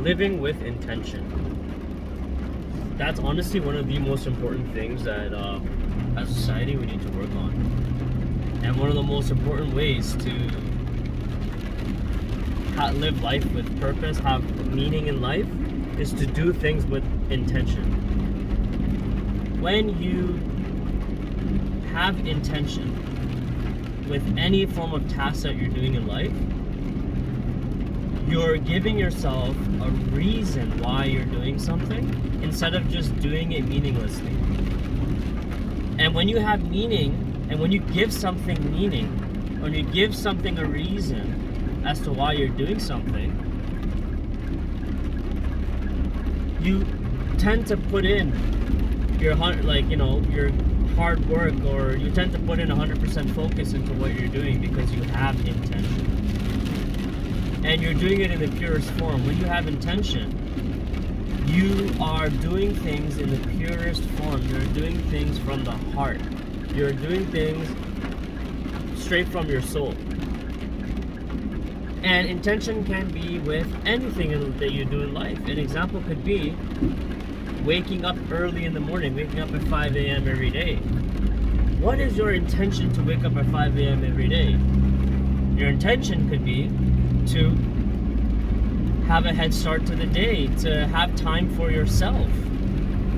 living with intention. That's honestly one of the most important things that as a society we need to work on. And one of the most important ways to live life with purpose, have meaning in life, is to do things with intention. When you have intention with any form of task that you're doing in life, you're giving yourself a reason why you're doing something instead of just doing it meaninglessly. And when you have meaning, and when you give something meaning, when you give something a reason as to why you're doing something, you tend to put in your your hard work, or you tend to put in 100% focus into what you're doing because you have intention. And you're doing it in the purest form. When you have intention, you are doing things in the purest form. You're doing things from the heart. You're doing things straight from your soul. And intention can be with anything that you do in life. An example could be waking up early in the morning, waking up at 5 a.m. every day. What is your intention to wake up at 5 a.m. every day? Your intention could be to have a head start to the day, to have time for yourself.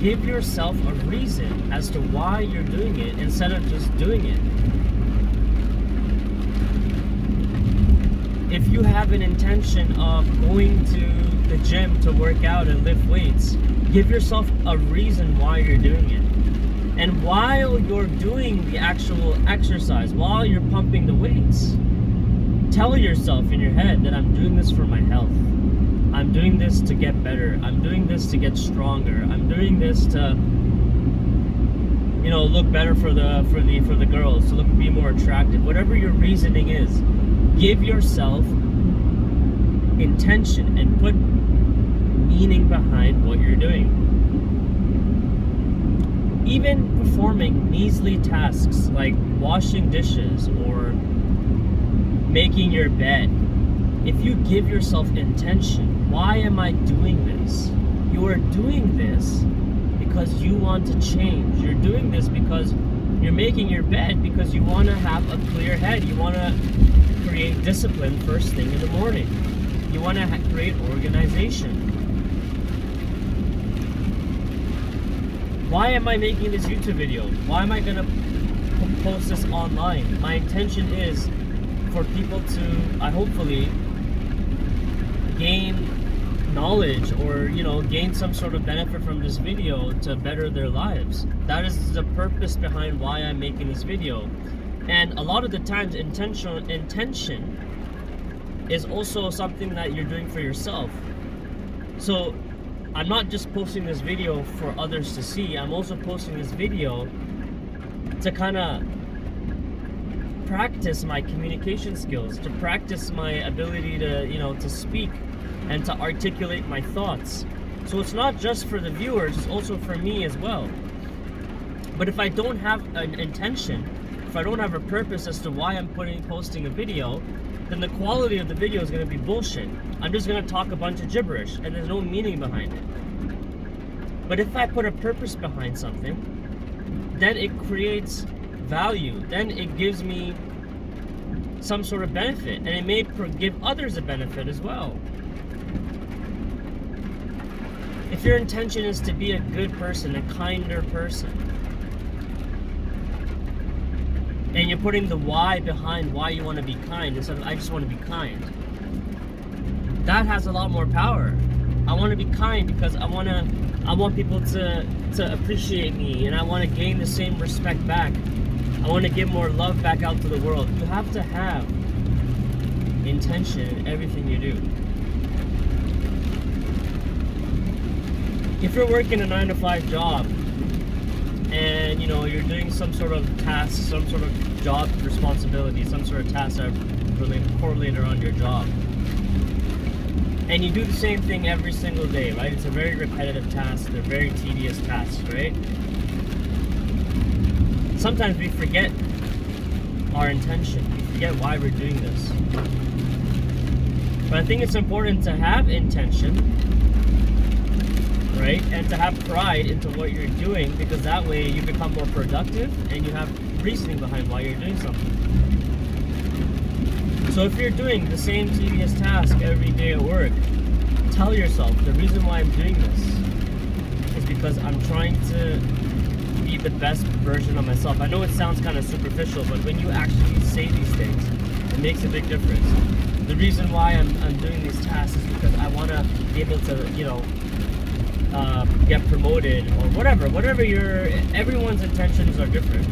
Give yourself a reason as to why you're doing it instead of just doing it. If you have an intention of going to the gym to work out and lift weights, give yourself a reason why you're doing it. And while you're doing the actual exercise, while you're pumping the weights, tell yourself in your head that I'm doing this for my health. I'm doing this to get better. I'm doing this to get stronger. I'm doing this to, look better for the girls, to be more attractive. Whatever your reasoning is, give yourself intention and put meaning behind what you're doing. Even performing measly tasks like washing dishes or making your bed, if you give yourself intention, why am I doing this? You are doing this because you want to change. You're doing this because you're making your bed because you want to have a clear head. You want to create discipline first thing in the morning. You want to create organization. Why am I making this YouTube video? Why am I going to post this online? My intention is for people to, hopefully, gain knowledge or, gain some sort of benefit from this video to better their lives. That is the purpose behind why I'm making this video. And a lot of the times, intention is also something that you're doing for yourself. So I'm not just posting this video for others to see. I'm also posting this video to kind of practice my communication skills, to practice my ability to, to speak and to articulate my thoughts. So it's not just for the viewers, it's also for me as well. But if I don't have an intention, if I don't have a purpose as to why I'm posting a video, then the quality of the video is going to be bullshit. I'm just going to talk a bunch of gibberish and there's no meaning behind it. But if I put a purpose behind something, then it creates value. Then it gives me some sort of benefit, and it may give others a benefit as well. If your intention is to be a good person, a kinder person, and you're putting the why behind why you want to be kind instead of I just want to be kind, that has a lot more power. I want to be kind because I want people to appreciate me, and I want to gain the same respect back. I want to give more love back out to the world. You have to have intention in everything you do. If you're working a 9-to-5 job and you're doing some sort of task, some sort of job responsibility, some sort of task that correlate around your job, and you do the same thing every single day, right? It's a very repetitive task. They're very tedious tasks, right? Sometimes we forget our intention. We forget why we're doing this. But I think it's important to have intention, right? And to have pride into what you're doing, because that way you become more productive and you have reasoning behind why you're doing something. So if you're doing the same tedious task every day at work, tell yourself, the reason why I'm doing this is because I'm trying to be the best version of myself. I know it sounds kind of superficial, but when you actually say these things, it makes a big difference. The reason why I'm doing these tasks is because I want to be able to, get promoted or whatever. Everyone's intentions are different.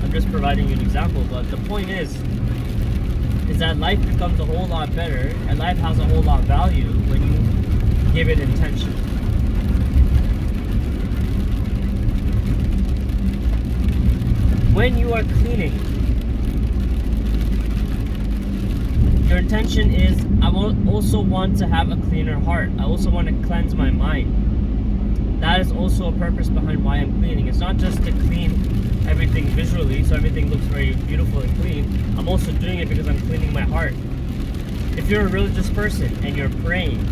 I'm just providing you an example, but the point is that life becomes a whole lot better and life has a whole lot of value when you give it intention. When you are cleaning, your intention is, I also want to have a cleaner heart. I also want to cleanse my mind. That is also a purpose behind why I'm cleaning. It's not just to clean everything visually so everything looks very beautiful and clean. I'm also doing it because I'm cleaning my heart. If you're a religious person and you're praying,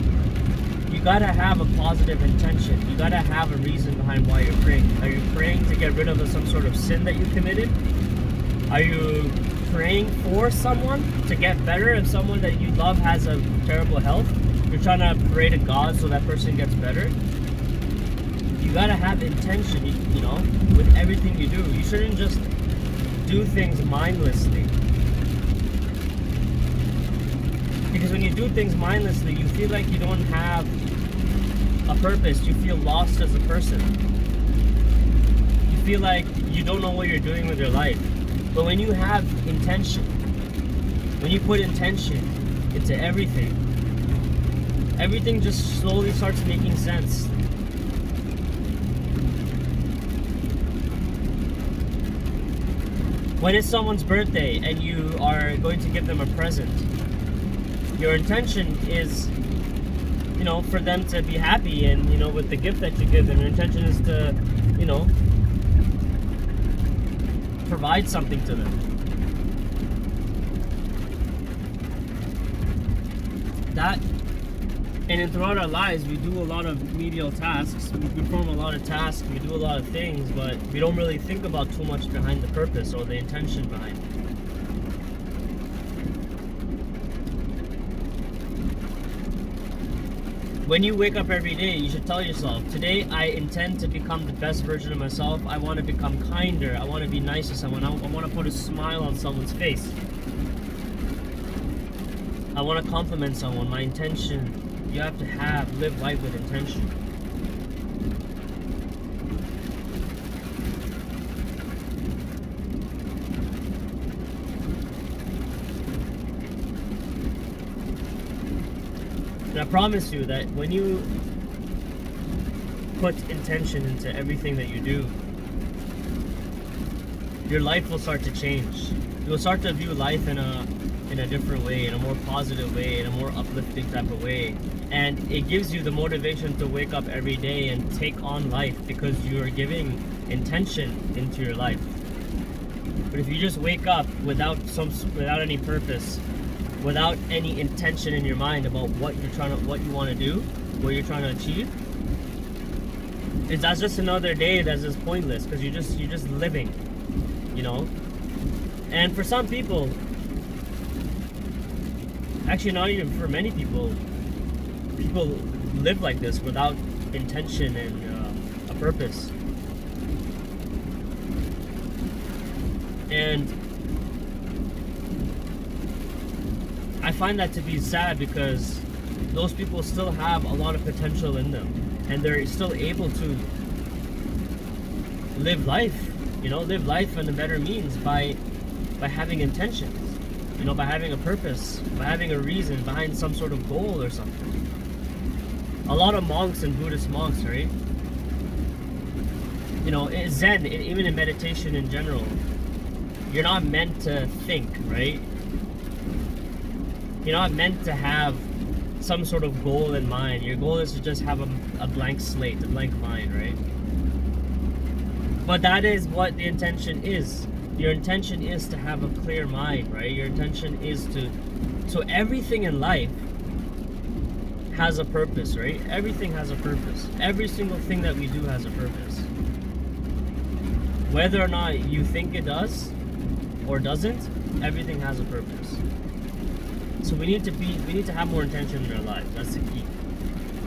you gotta have a positive intention. You gotta have a reason behind why you're praying. Are you praying to get rid of some sort of sin that you committed? Are you praying for someone to get better? If someone that you love has a terrible health, you're trying to pray to God so that person gets better. You gotta have intention, with everything you do. You shouldn't just do things mindlessly. Because when you do things mindlessly, you feel like you don't have a purpose. You feel lost as a person. You feel like you don't know what you're doing with your life. But when you have intention, when you put intention into everything, everything just slowly starts making sense. When it's someone's birthday and you are going to give them a present, your intention is, for them to be happy and, with the gift that you give them, your intention is to, provide something to them. And then throughout our lives, we do a lot of menial tasks. We perform a lot of tasks. We do a lot of things, but we don't really think about too much behind the purpose or the intention behind it. When you wake up every day, you should tell yourself, today I intend to become the best version of myself. I want to become kinder. I want to be nice to someone. I want to put a smile on someone's face. I want to compliment someone. My intention. You have to live life with intention. And I promise you that when you put intention into everything that you do, your life will start to change. You'll start to view life in a different way, in a more positive way, in a more uplifting type of way. And it gives you the motivation to wake up every day and take on life because you're giving intention into your life. But if you just wake up without any purpose, without any intention in your mind about what you want to do, what you're trying to achieve, that's just another day that's just pointless because you're just living, And for some people, actually not even for many people live like this without intention and a purpose. And I find that to be sad because those people still have a lot of potential in them and they're still able to live life in a better means by having intentions, by having a purpose, by having a reason behind some sort of goal or something. A lot of monks and Buddhist monks, right? Zen, even in meditation in general, you're not meant to think, right? You're not meant to have some sort of goal in mind. Your goal is to just have a blank slate, a blank mind, right? But that is what the intention is. Your intention is to have a clear mind, right? Your intention is to So everything in life has a purpose, right? Everything has a purpose. Every single thing that we do has a purpose. Whether or not you think it does or doesn't, everything has a purpose. So we need to have more intention in our lives. That's the key.